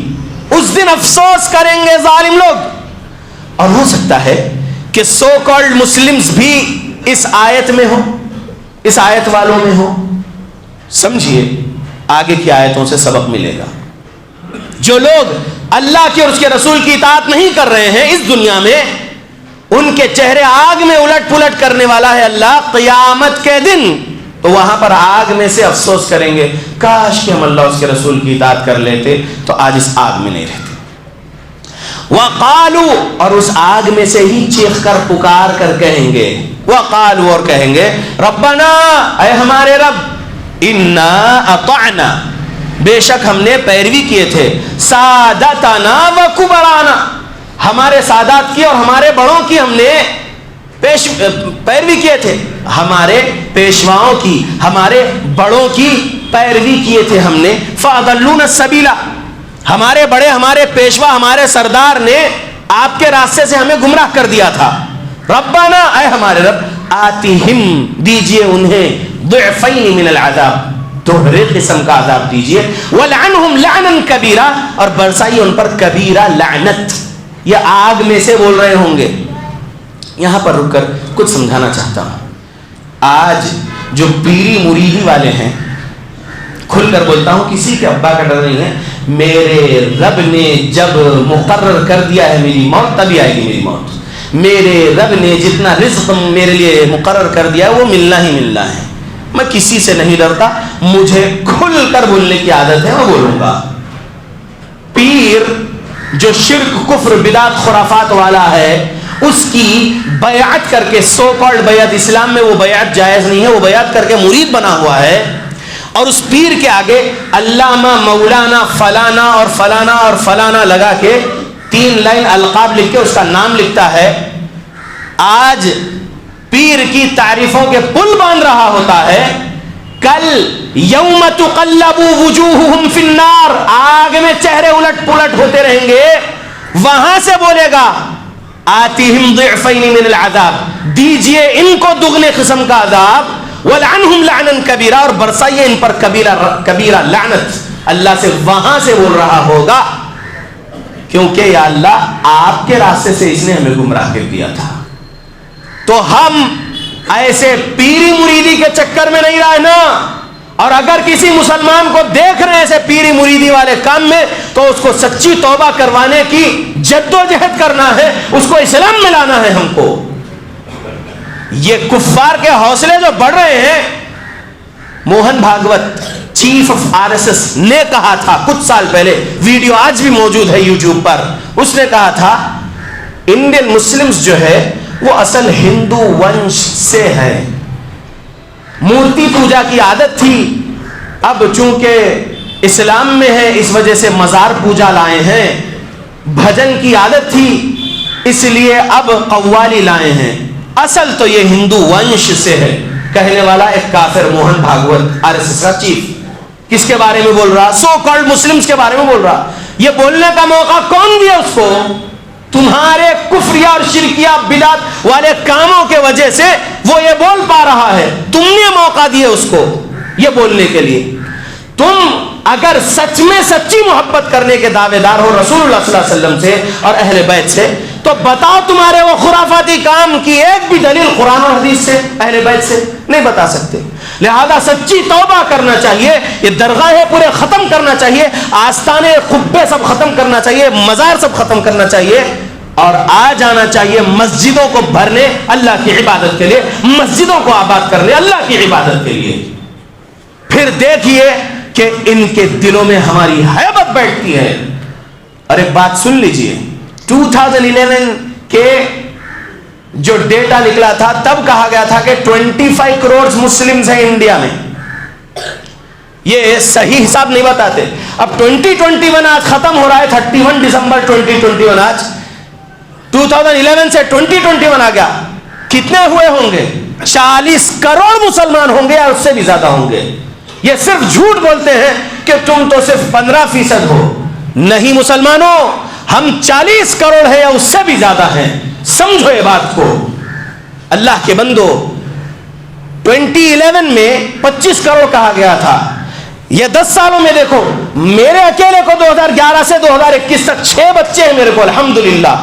اس دن افسوس کریں گے ظالم لوگ۔ اور ہو سکتا ہے کہ سو کالڈ مسلمز بھی اس آیت میں ہو، اس آیت والوں میں ہو۔ سمجھیے آگے کی آیتوں سے سبق ملے گا۔ جو لوگ اللہ کی اور اس کے رسول کی اطاعت نہیں کر رہے ہیں اس دنیا میں، ان کے چہرے آگ میں الٹ پلٹ کرنے والا ہے اللہ قیامت کے دن۔ تو وہاں پر آگ میں سے افسوس کریں گے، کاش کہ ہم اللہ اس کے رسول کی اطاعت کر لیتے تو آج اس آگ میں نہیں رہتے۔ وقالوا، اور اس آگ میں سے ہی چیخ کر پکار کر کہیں گے، وقالوا، اور کہیں گے، ربنا، اے ہمارے رب، انا اطعنا، بے شک ہم نے پیروی کیے تھے، سادتنا و کبرانا، ہمارے سادات کی اور ہمارے بڑوں کی ہم نے پیروی کیے تھے، ہمارے پیشواؤں کی، ہمارے بڑوں کی پیروی کیے تھے ہم نے، فاضلونا السبیلا، ہمارے بڑے، ہمارے پیشوا، ہمارے سردار نے آپ کے راستے سے ہمیں گمراہ کر دیا تھا، ربنا، اے ہمارے رب، آتہم، دیجئے انہیں، ضعفین من العذاب، دوہرے قسم کا عذاب دیجئے، ولعنہم لعنا کبیرا، اور برسائیے ان پر کبیرہ لعنت، یہ آگ میں سے بول رہے ہوں گے۔ یہاں پر رک کر کچھ سمجھانا چاہتا ہوں، آج جو پیری مریدی والے ہیں، کھل کر بولتا ہوں، کسی کے ابا کا ڈر نہیں ہے، میرے رب نے جب مقرر کر دیا ہے میری موت تبھی آئے گی میری موت، میرے رب نے جتنا رزق میرے لیے مقرر کر دیا وہ ملنا ہی ملنا ہے، میں کسی سے نہیں ڈرتا، مجھے کھل کر بولنے کی عادت ہے، میں بولوں گا۔ پیر جو شرک، کفر، بدعت، خرافات والا ہے، اس کی بیعت کر کے، سو کالڈ بیعت، اسلام میں وہ بیعت جائز نہیں ہے، وہ بیعت کر کے مرید بنا ہوا ہے، اور اس پیر کے آگے علامہ، مولانا، فلانا اور فلانا اور فلانا لگا کے 3 لائن القاب لکھ کے اس کا نام لکھتا ہے، آج پیر کی تعریفوں کے پل باندھ رہا ہوتا ہے، کل یوم تقلب وجوہہم فی النار، آگ میں چہرے الٹ پلٹ ہوتے رہیں گے، وہاں سے بولے گا آتیہم ضعفین من العذاب، دیجئے ان کو دگنے قسم کا عذاب، ولعنہم لعنا کبیرہ، اور برسائیے ان پر کبیرہ لعنت، اللہ سے وہاں سے بول رہا ہوگا، کیونکہ یا اللہ آپ کے راستے سے اس نے ہمیں گمراہ کر دیا تھا۔ تو ہم ایسے پیری مریدی کے چکر میں نہیں رہنا، اور اگر کسی مسلمان کو دیکھ رہے ہیں ایسے پیری مریدی والے کام میں، تو اس کو سچی توبہ کروانے کی جد و جہد کرنا ہے، اس کو اسلام میں لانا ہے ہم کو۔ یہ کفار کے حوصلے جو بڑھ رہے ہیں، Mohan Bhagwat chief of RSS نے کہا تھا کچھ سال پہلے، ویڈیو آج بھی موجود ہے یوٹیوب پر، اس نے کہا تھا انڈین مسلمز جو ہے وہ اصل ہندو ونش سے ہے، مورتی پوجا کی عادت تھی، اب چونکہ اسلام میں ہے اس وجہ سے مزار پوجا لائے ہیں، بھجن کی عادت تھی اس لیے اب قوالی لائے ہیں، اصل تو یہ ہندو ونش سے ہے، کہنے والا ایک کافر موہن بھاگوت RSS کا چیف۔ کس کے بارے میں بول رہا؟ سو کالڈ مسلمز کے بارے میں بول رہا۔ یہ بولنے کا موقع کون دیا اس کو؟ تمہارے کفریہ اور شرکیہ بدعت والے کاموں کے وجہ سے وہ یہ بول پا رہا ہے، تم نے موقع دیا اس کو یہ بولنے کے لیے۔ تم اگر سچ میں سچی محبت کرنے کے دعوے دار ہو رسول اللہ صلی اللہ علیہ وسلم سے اور اہل بیت سے، تو بتاؤ تمہارے وہ خرافاتی کام کی ایک بھی دلیل قرآن اور حدیث سے، اہل بیت سے نہیں بتا سکتے۔ لہذا سچی توبہ کرنا چاہیے، یہ درگاہیں پورے ختم کرنا چاہیے، آستانے قبے سب ختم کرنا چاہیے، مزار سب ختم کرنا چاہیے، اور آ جانا چاہیے مسجدوں کو بھرنے اللہ کی عبادت کے لیے، مسجدوں کو آباد کرنے اللہ کی عبادت کے لیے۔ پھر دیکھیے کہ ان کے دلوں میں ہماری ہیبت بیٹھتی ہے۔ اور ایک بات سن لیجئے، 2011 کے جو ڈیٹا نکلا تھا تب کہا گیا تھا کہ 25 کروڑ مسلمز ہیں انڈیا میں، یہ صحیح حساب نہیں بتاتے۔ اب 2021 آج ختم ہو رہا ہے، 31 دسمبر 2021، آج 2011 سے 2021 آ گیا، کتنے ہوئے ہوں گے؟ 40 کروڑ مسلمان ہوں گے یا اس سے بھی زیادہ ہوں گے۔ یہ صرف جھوٹ بولتے ہیں کہ تم تو صرف 15% ہو، نہیں مسلمانوں، ہم 40 کروڑ ہیں یا اس سے بھی زیادہ ہیں، سمجھو یہ بات کو۔ اللہ کے بندو، 2011 میں 25 کروڑ کہا گیا تھا، یہ 10 سالوں میں دیکھو، میرے اکیلے کو 2011 سے 2021 تک 6 بچے ہیں میرے کو الحمدللہ،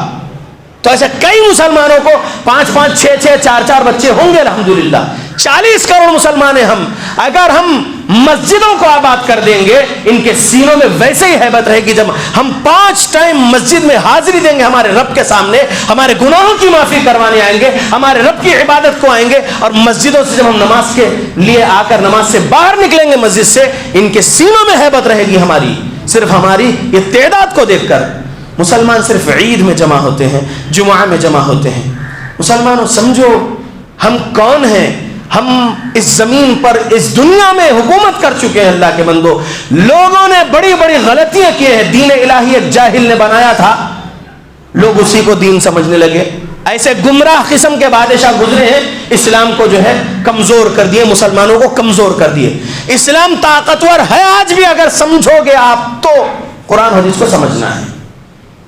تو ایسے کئی مسلمانوں کو 5 6 4 بچے ہوں گے الحمدللہ۔ 40 کروڑ مسلمان ہیں ہم، اگر ہم مسجدوں کو آباد کر دیں گے، ان کے سینوں میں ویسے ہی ہیبت رہے گی۔ جب ہم 5 ٹائم مسجد میں حاضری دیں گے ہمارے رب کے سامنے، ہمارے گناہوں کی معافی کروانے آئیں گے، ہمارے رب کی عبادت کو آئیں گے، اور مسجدوں سے جب ہم نماز کے لیے آ کر نماز سے باہر نکلیں گے مسجد سے، ان کے سینوں میں ہیبت رہے گی ہماری، صرف ہماری یہ تعداد کو دیکھ کر۔ مسلمان صرف عید میں جمع ہوتے ہیں، جمعہ میں جمع ہوتے ہیں۔ مسلمانوں سمجھو ہم کون ہیں، ہم اس زمین پر اس دنیا میں حکومت کر چکے ہیں اللہ کے بندو۔ لوگوں نے بڑی بڑی غلطیاں کی ہیں، دین الہی ایک جاہل نے بنایا تھا، لوگ اسی کو دین سمجھنے لگے۔ ایسے گمراہ قسم کے بادشاہ گزرے ہیں، اسلام کو جو ہے کمزور کر دیے، مسلمانوں کو کمزور کر دیے۔ اسلام طاقتور ہے آج بھی، اگر سمجھو گے آپ تو قرآن حدیث کو سمجھنا ہے۔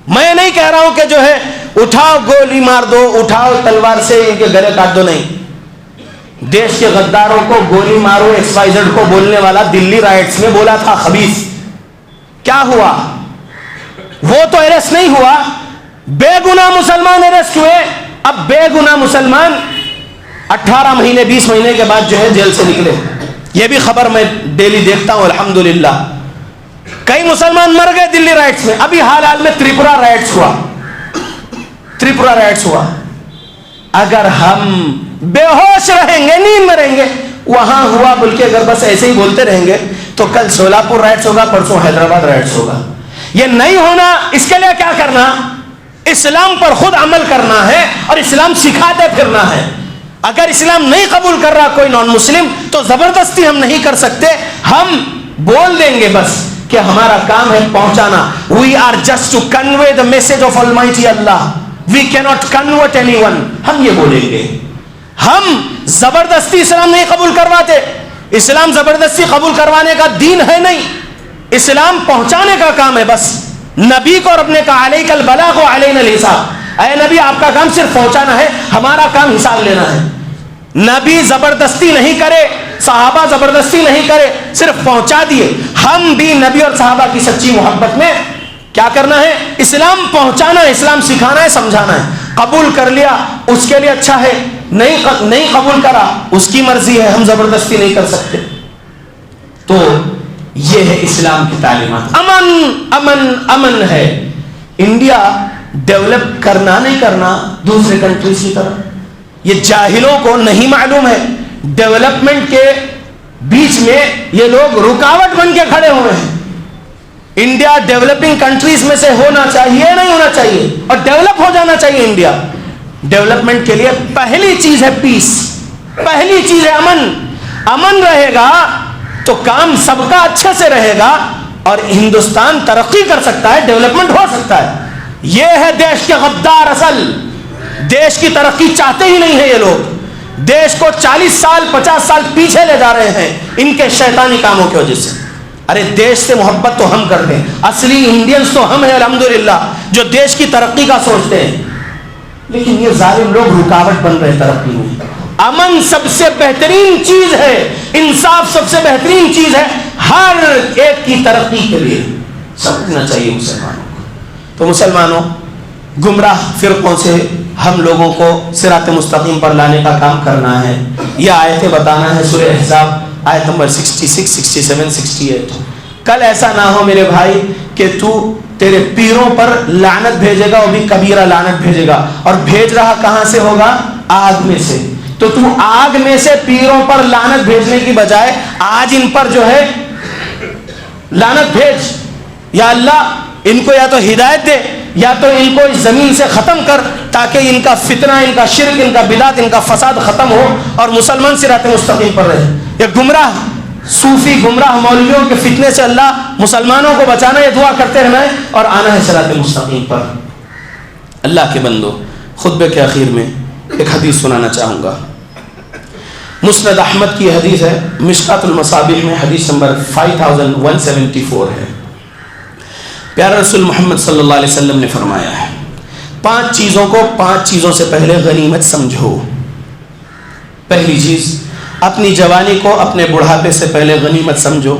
میں نہیں کہہ رہا ہوں کہ جو ہے اٹھاؤ گولی مار دو، اٹھاؤ تلوار سے ان کے گلے کاٹ دو، نہیں۔ دیش کے غداروں کو گولی مارو، ایکس وائی زیڈ کو بولنے والا دلی رائٹس میں بولا تھا خبیث، کیا ہوا؟ وہ تو اریسٹ نہیں ہوا، بے گناہ مسلمان اریسٹ ہوئے۔ اب بے گناہ مسلمان 18 مہینے 20 مہینے کے بعد جو ہے جیل سے نکلے، یہ بھی خبر میں ڈیلی دیکھتا ہوں الحمدللہ۔ کئی مسلمان مر گئے دلی رائٹس میں۔ ابھی حال حال میں تریپورہ رائٹس ہوا، تریپورہ رائٹس ہوا۔ اگر ہم بے ہوش رہیں گے، نیند میں رہیں گے، وہاں ہوا بلکہ اگر بس ایسے ہی بولتے رہیں گے تو کل سولاپور رائٹس ہوگا، پرسوں حیدرآباد رائٹس ہوگا۔ یہ نہیں ہونا، اس کے لیے کیا کرنا؟ اسلام پر خود عمل کرنا ہے اور اسلام سکھاتے پھرنا ہے۔ اگر اسلام نہیں قبول کر رہا کوئی نان مسلم تو زبردستی ہم نہیں کر سکتے، ہم بول دیں گے بس کہ ہمارا کام ہے پہنچانا۔ We are just to convey the message of Almighty Allah. We cannot convert anyone. ہم یہ بولیں گے۔ ہم زبردستی اسلام نہیں قبول کرواتے، اسلام زبردستی قبول کروانے کا دین ہے نہیں، اسلام پہنچانے کا کام ہے بس۔ نبی کو اور اپنے کہا علیک البلاغ وعلینا الحساب، اے نبی آپ کا کام صرف پہنچانا ہے، ہمارا کام حساب لینا ہے۔ نبی زبردستی نہیں کرے، صحابہ زبردستی نہیں کرے، صرف پہنچا دیے۔ ہم بھی نبی اور صحابہ کی سچی محبت میں کیا کرنا ہے؟ اسلام پہنچانا ہے، اسلام سکھانا ہے، سمجھانا ہے۔ قبول کر لیا اس کے لیے اچھا ہے، نہیں قبول کرا اس کی مرضی ہے، ہم زبردستی نہیں کر سکتے۔ تو یہ ہے اسلام کی تعلیمات۔ امن امن امن ہے۔ انڈیا ڈیولپ کرنا نہیں کرنا دوسرے کنٹریز کی طرح، یہ جاہلوں کو نہیں معلوم ہے۔ ڈیولپمنٹ کے بیچ میں یہ لوگ رکاوٹ بن کے کھڑے ہوئے ہیں۔ انڈیا ڈیولپنگ کنٹریز میں سے ہونا چاہیے، نہیں ہونا چاہیے، اور ڈیولپ ہو جانا چاہیے انڈیا۔ ڈیولپمنٹ کے لیے پہلی چیز ہے پیس، پہلی چیز ہے امن۔ امن رہے گا تو کام سب کا اچھے سے رہے گا اور ہندوستان ترقی کر سکتا ہے، ڈیولپمنٹ ہو سکتا ہے۔ یہ ہے دیش کے غدار اصل، دیش کی ترقی چاہتے ہی نہیں ہے یہ لوگ، دیش کو 40 سال 50 سال پیچھے لے جا رہے ہیں ان کے شیطانی کاموں کی وجہ سے۔ ارے دیش سے محبت تو ہم کرتے ہیں، اصلی انڈینز تو ہم ہیں الحمدللہ جو دیش کی ترقی کا سوچتے ہیں، لیکن یہ ظالم لوگ رکاوٹ بن رہے ترقی میں۔ امن سب سے بہترین چیز ہے، انصاف سب سے بہترین چیز ہے ہر ایک کی ترقی کے لیے، سمجھنا چاہیے مسلمانوں کو۔ تو مسلمانوں گمراہ فرقوں سے ہم لوگوں کو صراط مستقیم پر لانے کا کام کرنا ہے۔ یہ آیتیں بتانا ہے، سورہ احزاب آیت نمبر 66 67 68۔ کل ایسا نہ ہو میرے بھائی کہ تیرے پیروں پر لعنت بھیجے گا، وہ بھی کبیرہ لعنت بھیجے گا، اور بھیج رہا کہاں سے ہوگا؟ آگ میں سے۔ تو آگ میں سے پیروں پر لعنت بھیجنے کی بجائے آج ان پر جو ہے لعنت بھیج، یا اللہ ان کو یا تو ہدایت دے یا تو ان کو اس زمین سے ختم کر، تاکہ ان کا فتنہ، ان کا شرک، ان کا بدعت، ان کا فساد ختم ہو اور مسلمان صراط مستقیم پر رہے۔ یہ گمراہ صوفی گمراہ مولویوں کے فتنے سے اللہ مسلمانوں کو بچانا، یہ دعا کرتے رہنا ہے اور آنا ہے صراط مستقیم پر۔ اللہ کے بندو، خطبے کے اخیر میں ایک حدیث سنانا چاہوں گا۔ مسند احمد کی حدیث ہے، مشکات المصابیح میں حدیث نمبر 5174 ہے۔ پیارا رسول محمد صلی اللہ علیہ وسلم نے فرمایا ہے، 5 چیزوں کو 5 چیزوں سے پہلے غنیمت سمجھو۔ پہلی چیز، اپنی جوانی کو اپنے بڑھاپے سے پہلے غنیمت سمجھو،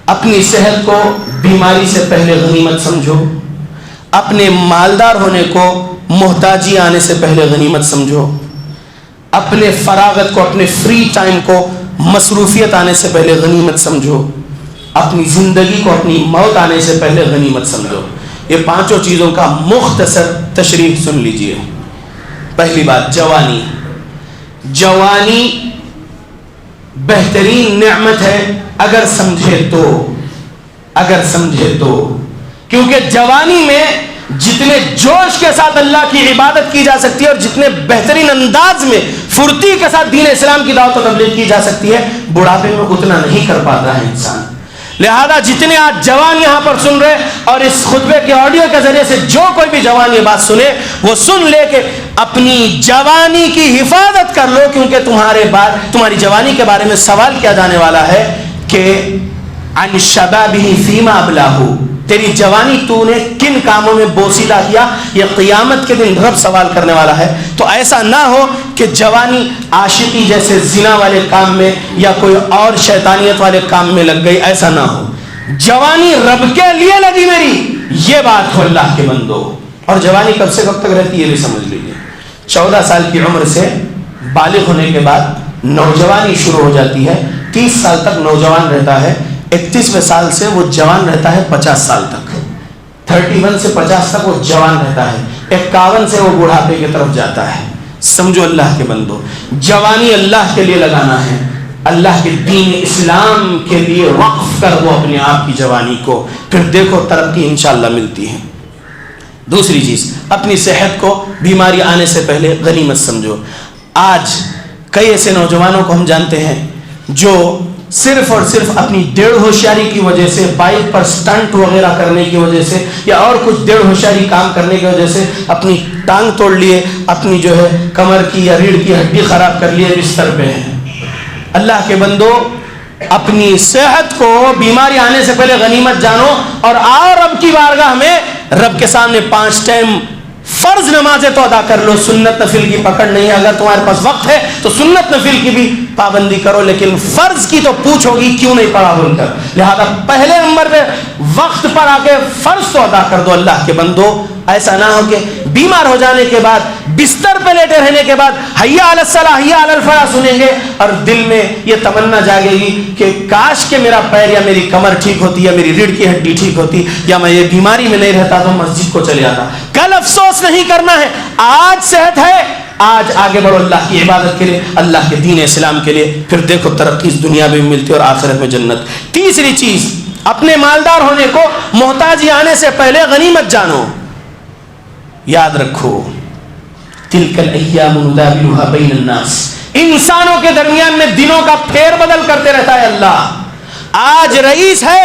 اپنی صحت کو بیماری سے پہلے غنیمت سمجھو، اپنے مالدار ہونے کو محتاجی آنے سے پہلے غنیمت سمجھو، اپنے فراغت کو، اپنے فری ٹائم کو مصروفیت آنے سے پہلے غنیمت سمجھو، اپنی زندگی کو اپنی موت آنے سے پہلے غنیمت سمجھو۔ یہ 5 چیزوں کا مختصر تشریح سن لیجئے۔ پہلی بات، جوانی۔ جوانی بہترین نعمت ہے اگر سمجھے تو، اگر سمجھے تو۔ کیونکہ جوانی میں جتنے جوش کے ساتھ اللہ کی عبادت کی جا سکتی ہے اور جتنے بہترین انداز میں پھرتی کے ساتھ دین اسلام کی دعوت و تبلیغ کی جا سکتی ہے، بڑھاپے میں اتنا نہیں کر پاتا ہے انسان. لہذا جتنے آج جوان یہاں پر سن رہے اور اس خطبے کے آڈیو کے ذریعے سے جو کوئی بھی جوان یہ بات سنے وہ سن لے کہ اپنی جوانی کی حفاظت کر لو، کیونکہ تمہاری جوانی کے بارے میں سوال کیا جانے والا ہے کہ عن شبابہ فیما ابلاہ، تیری جوانی تو نے کن کاموں میں بوسیدہ کیا، یہ قیامت کے دن رب سوال کرنے والا ہے. تو ایسا نہ ہو کہ جوانی عاشقی جیسے زنا والے کام میں یا کوئی اور شیطانیت والے کام میں لگ گئی، ایسا نہ ہو. جوانی رب کے لیے لگی میری، یہ بات ہو اللہ کے بندو. اور جوانی کب سے کب تک رہتی ہے یہ بھی سمجھ لیجیے. 14 سال کی عمر سے بالغ ہونے کے بعد نوجوانی شروع ہو جاتی ہے، 30 سال تک نوجوان رہتا ہے، 31ویں سال سے وہ جوان رہتا ہے 50 سال تک، 31 سے 50 تک وہ جوان رہتا ہے، 51 سے وہ بڑھاپے کی طرف جاتا ہے. سمجھو اللہ کے بندو، جوانی اللہ کے لیے لگانا ہے، اللہ کے دین اسلام کے لیے وقف کر دو اپنے آپ کی جوانی کو، پھر دیکھو ترقی انشاءاللہ ملتی ہے. دوسری چیز، اپنی صحت کو بیماری آنے سے پہلے غنیمت سمجھو. آج کئی ایسے نوجوانوں کو ہم جانتے ہیں جو صرف اور صرف اپنی ڈیڑھ ہوشیاری کی وجہ سے، بائک پر سٹنٹ وغیرہ کرنے کی وجہ سے یا اور کچھ ڈیڑھ ہوشیاری کام کرنے کی وجہ سے اپنی ٹانگ توڑ لیے، اپنی جو ہے کمر کی یا ریڑھ کی ہڈی خراب کر لیے، بستر پہ ہیں. اللہ کے بندو، اپنی صحت کو بیماری آنے سے پہلے غنیمت جانو اور آؤ رب کی بارگاہ میں، رب کے سامنے 5 ٹائم فرض نمازیں تو ادا کر لو، سنت نفل کی پکڑ نہیں ہے. اگر تمہارے پاس وقت ہے تو سنت نفل کی بھی پابندی کرو، لیکن فرض کی تو پوچھو گی کیوں نہیں پڑھا بول کر. لہذا پہلے نمبر پہ وقت پر آ کے فرض تو ادا کر دو اللہ کے بندو. ایسا نہ ہو کہ بیمار ہو جانے کے بعد، بستر پہ لیٹے رہنے کے بعد حیا علی الصلاۃ حیا علی الفلاح سنیں گے اور دل میں یہ تمنا جاگے گی کہ کاش کہ میرا پیر یا میری کمر ٹھیک ہوتی یا میری ریڑھ کی ہڈی ٹھیک ہوتی یا میں یہ بیماری میں نہیں رہتا تو مسجد کو چلے آتا. کل افسوس نہیں کرنا ہے، آج صحت ہے، آج آگے بڑھو اللہ کی عبادت کے لیے، اللہ کے دین اسلام کے لیے، پھر دیکھو ترقی اس دنیا میں بھی ملتی اور آخرت میں جنت. تیسری چیز، اپنے مالدار ہونے کو محتاجی آنے سے پہلے غنیمت جانو. یاد رکھو، تلک الایام نداولها بین الناس، انسانوں کے درمیان میں دنوں کا پھیر بدل کرتے رہتا ہے اللہ. آج رئیس ہے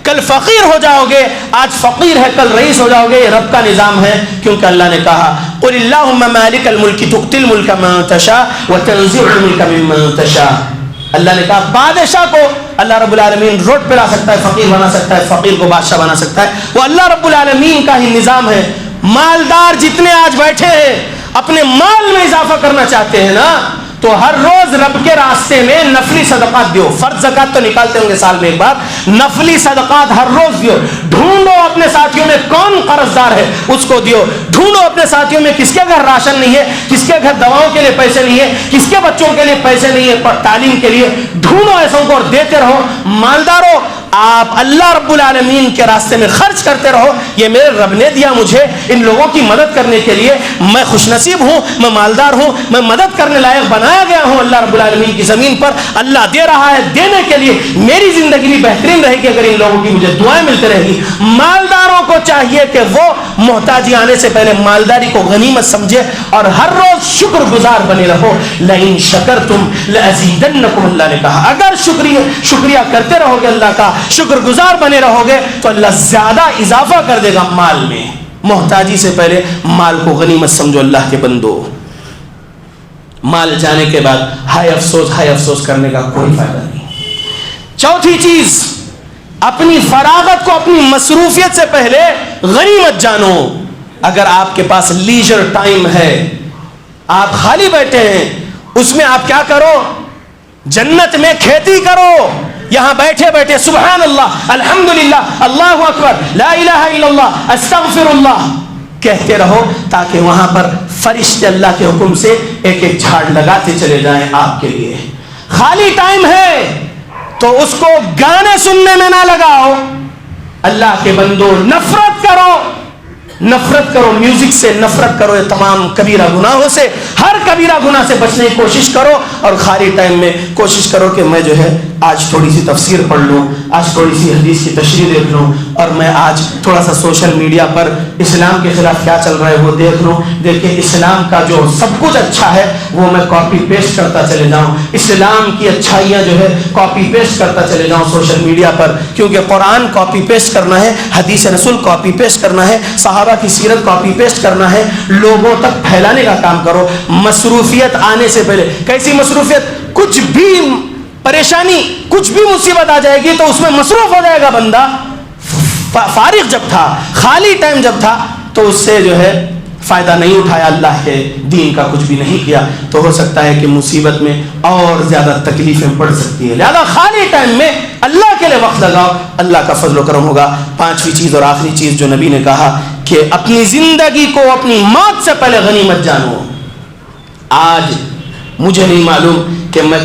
کل فقیر ہو جاؤ گے، آج فقیر ہے کل رئیس ہو جاؤ گے. یہ رب کا نظام ہے، کیونکہ اللہ نے کہا قل اللہم مالک الملک تؤتی الملک من تشاء وتنزع الملک ممن تشاء. اللہ نے کہا بادشاہ کو اللہ رب العالمین روڈ پہ لا سکتا ہے، فقیر بنا سکتا ہے، فقیر کو بادشاہ بنا سکتا ہے. وہ اللہ رب العالمین کا ہی نظام ہے. مالدار جتنے آج بیٹھے ہیں اپنے مال میں اضافہ کرنا چاہتے ہیں نا، تو ہر روز رب کے راستے میں نفلی صدقات دیو. فرض زکات تو نکالتے ہوں گے سال میں ایک بار، نفلی صدقات ہر روز دیو. ڈھونڈو اپنے ساتھیوں میں کون قرض دار ہے اس کو دیو. ڈھونڈو اپنے ساتھیوں میں کس کے گھر راشن نہیں ہے، کس کے گھر دواؤں کے لیے پیسے نہیں ہے، کس کے بچوں کے لیے پیسے نہیں ہے تعلیم کے لیے. ڈھونڈو ایسوں کو اور دیتے رہو. مالداروں، آپ اللہ رب العالمین کے راستے میں خرچ کرتے رہو. یہ میرے رب نے دیا مجھے ان لوگوں کی مدد کرنے کے لیے، میں خوش نصیب ہوں، میں مالدار ہوں، میں مدد کرنے لائق بنایا گیا ہوں اللہ رب العالمین کی زمین پر. اللہ دے رہا ہے، دینے کے لیے میری زندگی بھی بہترین رہے گی اگر ان لوگوں کی مجھے دعائیں ملتی رہے گی. مالداروں کو چاہیے کہ وہ محتاجی آنے سے پہلے مالداری کو غنیمت سمجھے اور ہر روز شکر گزار بنے رہو. لئن شکرتم لازیدنکم، اللہ نے کہا اگر شکریہ کرتے رہو گے، اللہ کا شکر گزار بنے رہو گے تو اللہ زیادہ اضافہ کر دے گا مال میں. محتاجی سے پہلے مال کو غنیمت سمجھو اللہ کے بندو. مال جانے کے بعد ہائے افسوس کرنے کا کوئی فائدہ نہیں. چوتھی چیز، اپنی فراغت کو اپنی مصروفیت سے پہلے غنیمت جانو. اگر آپ کے پاس لیجر ٹائم ہے، آپ خالی بیٹھے ہیں، اس میں آپ کیا کرو؟ جنت میں کھیتی کرو. یہاں بیٹھے بیٹھے سبحان اللہ، الحمدللہ، اللہ اکبر، لا الہ الا اللہ، استغفر اللہ کہتے رہو، تاکہ وہاں پر فرشتے اللہ کے حکم سے ایک ایک جھاڑ لگاتے چلے جائیں آپ کے لیے. خالی ٹائم ہے تو اس کو گانے سننے میں نہ لگاؤ. اللہ کے بندو، نفرت کرو میوزک سے، نفرت کرو یہ تمام کبیرہ گناہوں سے. ہر کبیرہ گناہ سے بچنے کی کوشش کرو اور خالی ٹائم میں کوشش کرو کہ میں جو ہے آج تھوڑی سی تفسیر پڑھ لوں، آج تھوڑی سی حدیث کی تشریح دیکھ لوں، اور میں آج تھوڑا سا سوشل میڈیا پر اسلام کے خلاف کیا چل رہا ہے وہ دیکھ لوں، دیکھیں اسلام کا جو سب کچھ اچھا ہے وہ میں کاپی پیسٹ کرتا چلے جاؤں، اسلام کی اچھائیاں جو ہے کاپی پیسٹ کرتا چلے جاؤں سوشل میڈیا پر، کیونکہ قرآن کاپی پیسٹ کرنا ہے، حدیث رسول کاپی پیسٹ کرنا ہے، صحابہ کی سیرت کاپی پیسٹ کرنا ہے، لوگوں تک پھیلانے کا کام کرو۔ مصروفیت آنے سے پہلے، کیسی مصروفیت؟ کچھ بھی پریشانی، کچھ بھی مصیبت آ جائے گی تو اس میں مصروف ہو جائے گا بندہ۔ فارغ جب تھا، خالی ٹائم جب تھا تو اس سے جو ہے فائدہ نہیں اٹھایا، اللہ کے دین کا کچھ بھی نہیں کیا، تو ہو سکتا ہے کہ مصیبت میں اور زیادہ تکلیفیں پڑ سکتی ہے۔ لہذا خالی ٹائم میں اللہ کے لیے وقت لگاؤ، اللہ کا فضل و کرم ہوگا۔ پانچویں چیز اور آخری چیز جو نبی نے کہا کہ اپنی زندگی کو اپنی موت سے پہلے غنیمت جانو۔ آج مجھے نہیں معلوم کہ میں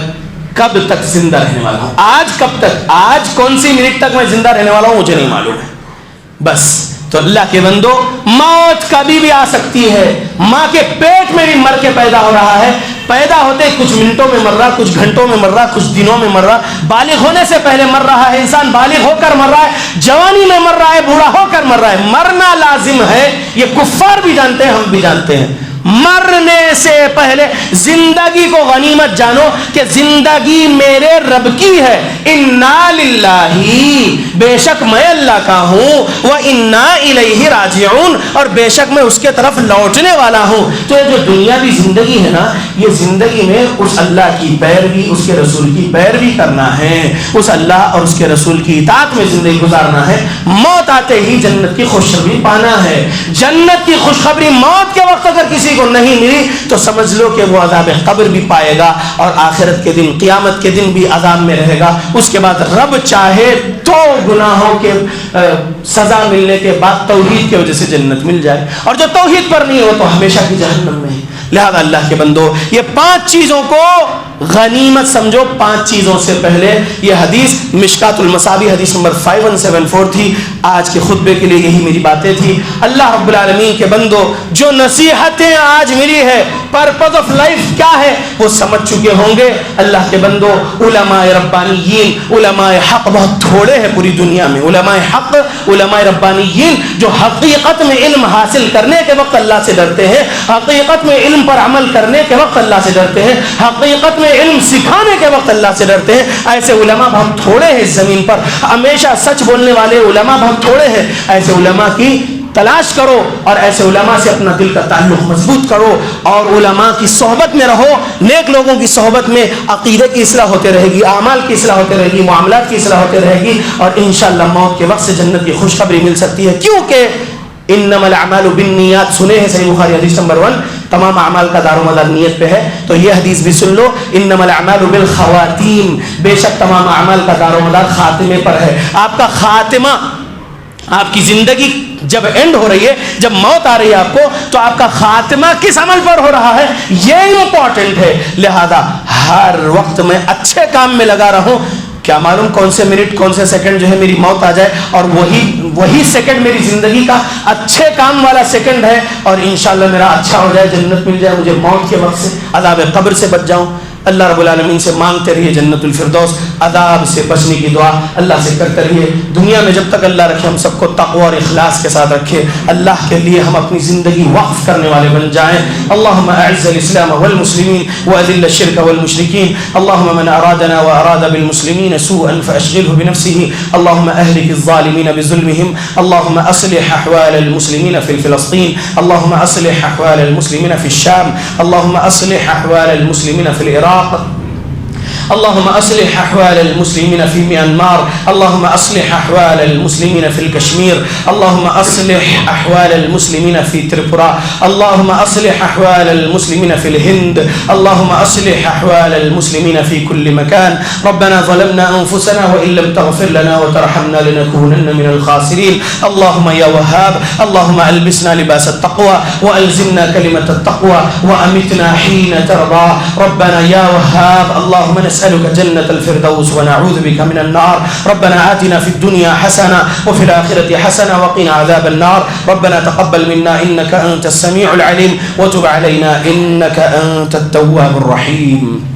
کب تک زندہ رہنے والا ہوں، آج کب تک، آج کون سی منٹ تک میں زندہ رہنے والا ہوں مجھے نہیں معلوم ہے۔ بس تو اللہ کے بندو، موت کبھی بھی آ سکتی ہے۔ ماں کے پیٹ میں بھی مر کے پیدا ہو رہا ہے، پیدا ہوتے کچھ منٹوں میں مر رہا، کچھ گھنٹوں میں مر رہا، کچھ دنوں میں مر رہا، بالغ ہونے سے پہلے مر رہا ہے، انسان بالغ ہو کر مر رہا ہے، جوانی میں مر رہا ہے، بوڑھا ہو کر مر رہا ہے۔ مرنا لازم ہے، یہ کفار بھی جانتے ہیں، ہم بھی جانتے ہیں۔ مرنے سے پہلے زندگی کو غنیمت جانو کہ زندگی میرے رب کی ہے۔ انا للہ، بے شک میں اللہ کا ہوں، وانا الیہ راجعون، اور بے شک میں اس کے طرف لوٹنے والا ہوں۔ تو یہ جو دنیاوی زندگی ہے نا، یہ زندگی میں اس اللہ کی پیروی، اس کے رسول کی پیروی کرنا ہے، اس اللہ اور اس کے رسول کی اطاعت میں زندگی گزارنا ہے۔ موت آتے ہی جنت کی خوشخبری پانا ہے۔ جنت کی خوشخبری موت کے وقت اگر کسی کو نہیں ملی تو سمجھ لو کہ وہ عذاب قبر بھی پائے گا، اور آخرت کے دن، قیامت کے دن بھی عذاب میں رہے گا۔ اس کے بعد رب چاہے تو گناہوں کے سزا ملنے کے بعد توحید کی وجہ سے جنت مل جائے، اور جو توحید پر نہیں ہو تو ہمیشہ کی جہنم میں ہے۔ لہذا اللہ کے بندو، یہ 5 چیزوں کو غنیمت سمجھو۔ 5 چیزوں سے پہلے یہ حدیث مشکات المصابیح حدیث نمبر 5174 تھی۔ آج کے خطبے کے لیے یہی میری باتیں تھی۔ اللہ رب العالمین کے بندو، جو نصیحتیں آج ملی ہے، پرپز آف لائف کیا ہے وہ سمجھ چکے ہوں گے۔ اللہ کے بندو، علماء ربانیین، علماء حق بہت تھوڑے ہیں پوری دنیا میں۔ علماء حق، علماء ربانیین جو حقیقت میں علم حاصل کرنے کے وقت اللہ سے ڈرتے ہیں، حقیقت میں علم پر عمل کرنے کے وقت اللہ سے ڈرتے ہیں، حقیقت میں علم سکھانے کے وقت اللہ سے ڈرتے ہیں، ایسے علماء بہت تھوڑے ہیں اس زمین پر۔ ہمیشہ سچ بولنے والے علماء بہت تھوڑے ہیں۔ ایسے علماء کی تلاش کرو اور ایسے علماء سے اپنا دل کا تعلق مضبوط کرو، اور علماء کی صحبت میں رہو۔ نیک لوگوں کی صحبت میں عقیدے کی اصلاح ہوتے رہے گی، اعمال کی اصلاح ہوتے رہے گی، معاملات کی اصلاح ہوتے رہے گی، اور انشاءاللہ موت کے وقت سے جنت کی خوشخبری مل سکتی ہے۔ کیونکہ انما الاعمال بالنیات سنے ہیں، صحیح بخاری حدیث نمبر 1، تمام اعمال کا دار و مدار نیت پہ ہے۔ تو یہ حدیث بھی سن لو، انما الاعمال بالخواتیم، بے شک تمام اعمال کا دار و مدار خاتمے پر ہے۔ آپ کا خاتمہ، آپ کی زندگی جب اینڈ ہو رہی ہے، جب موت آ رہی ہے آپ کو، تو آپ کا خاتمہ کس عمل پر ہو رہا ہے یہ امپورٹنٹ ہے۔ لہذا ہر وقت میں اچھے کام میں لگا رہوں۔ کیا معلوم کون سے منٹ، کون سے سیکنڈ جو ہے میری موت آ جائے، اور وہی سیکنڈ میری زندگی کا اچھے کام والا سیکنڈ ہے، اور انشاءاللہ میرا اچھا ہو جائے، جنت مل جائے، مجھے موت کے وقت سے عذاب قبر سے بچ جاؤں۔ اللہ رب العالمین سے مانگتے رہیے جنت الفردوس، عذاب سے بچنے کی دعا اللہ سے کرتے رہیے۔ دنیا میں جب تک اللہ رکھے ہم سب کو تقوی اور اخلاص کے ساتھ رکھے، اللہ کے لیے ہم اپنی زندگی وقف کرنے والے بن جائیں۔ اللہم اعز الاسلام والمسلمین واذل الشرک والمشرکین، اللہم من ارادنا واراد بالمسلمین سوءا فاشغله بنفسه، اللہم اہلک الظالمین بظلمهم، اللہم اصلح احوال المسلمین في فلسطین، اللہم اصلح احوال المسلمین في الشام، اللہم اصلح احوال المسلمین في العراق، اللهم أصلح أحوال المسلمين في ميانمار، اللهم أصلح أحوال المسلمين في الكشمير، اللهم أصلح أحوال المسلمين في تريبورا، اللهم أصلح أحوال المسلمين في الهند، اللهم أصلح أحوال المسلمين في كل مكان. ربنا ظلمنا أنفسنا وإن لم تغفر لنا وترحمنا لنكونن من الخاسرين. اللهم يا وهاب، اللهم ألبسنا لباس التقوى وألزمنا كلمة التقوى وأمتنا حين ترضى. ربنا يا وهاب، اللهم نسألك جنة الفردوس ونعوذ بك من النار. ربنا آتنا في الدنيا حسنة وفي الآخرة حسنة وقنا عذاب النار. ربنا تقبل منا إنك أنت السميع العليم وتب علينا إنك أنت التواب الرحيم.